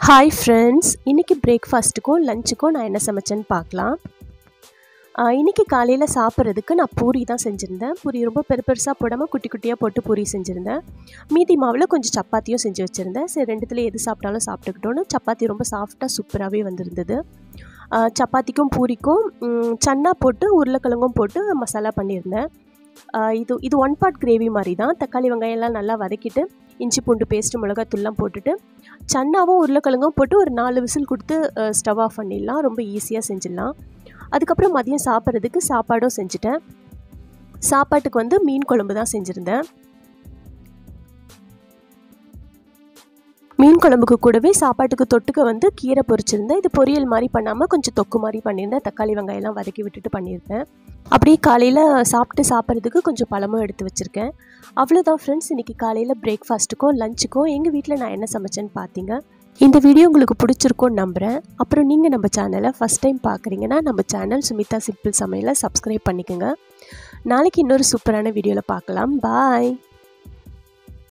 Hi friends, இன்னைக்கு பிரேக்ஃபாஸ்ட்டுக்கும் லஞ்சுக்கும் நான் என்ன சமைச்சேன்னு பார்க்கலாம். இன்னைக்கு காலையில் சாப்பிட்றதுக்கு நான் பூரி தான் செஞ்சுருந்தேன். பூரி ரொம்ப பெருசாக போடாமல் குட்டி குட்டியாக போட்டு பூரி செஞ்சுருந்தேன். மீதி மாவில் கொஞ்சம் சப்பாத்தியும் செஞ்சு வச்சுருந்தேன். சரி ரெண்டுத்தில் எது சாப்பிட்டாலும் சாப்பிட்டுக்கிட்டோன்னு சப்பாத்தி ரொம்ப சாஃப்டாக சூப்பராகவே வந்திருந்தது. சப்பாத்திக்கும் பூரிக்கும் சன்னா போட்டு உருளைக்கிழங்கும் போட்டு மசாலா பண்ணியிருந்தேன். இது ஒன் பார்ட் கிரேவி மாதிரி தான். தக்காளி வெங்காயம் எல்லாம் நல்லா வதக்கிட்டு இஞ்சி பூண்டு பேஸ்ட்டு மிளகாத்தூள்லாம் போட்டுட்டு சன்னாவும் உருளைக்கிழங்கும் போட்டு ஒரு 4 விசில் கொடுத்து ஸ்டவ் ஆஃப் பண்ணிடலாம். ரொம்ப ஈஸியாக செஞ்சிடலாம். அதுக்கப்புறம் மதியம் சாப்பிட்றதுக்கு சாப்பாடும் செஞ்சுட்டேன். சாப்பாட்டுக்கு வந்து மீன் குழம்பு தான் செஞ்சுருந்தேன். மீன் குழம்புக்கு கூடவே சாப்பாட்டுக்கு தொட்டுக்க வந்து கீரை பொரிச்சிருந்தேன். இது பொரியல் மாதிரி பண்ணாமல் கொஞ்சம் தொக்கு மாதிரி பண்ணியிருந்தேன். தக்காளி வெங்காயம்லாம் வதக்கி விட்டுட்டு பண்ணியிருந்தேன். அப்படியே காலையில் சாப்பிட்றதுக்கு கொஞ்சம் பழமும் எடுத்து வச்சுருக்கேன். அவ்வளோதான் ஃப்ரெண்ட்ஸ், இன்றைக்கி காலையில் பிரேக்ஃபாஸ்ட்டுக்கும் லஞ்சுக்கும் எங்கள் வீட்டில் நான் என்ன சமைச்சேன்னு பார்த்தீங்க. இந்த வீடியோ உங்களுக்கு பிடிச்சிருக்கோன்னு நம்புகிறேன். அப்புறம் நீங்கள் நம்ம சேனலை ஃபஸ்ட் டைம் பார்க்குறீங்கன்னா நம்ம சேனல் சுமிதா சிம்பிள் சமையலை சப்ஸ்கிரைப் பண்ணிக்கோங்க. நாளைக்கு இன்னொரு சூப்பரான வீடியோவில் பார்க்கலாம். பாய்.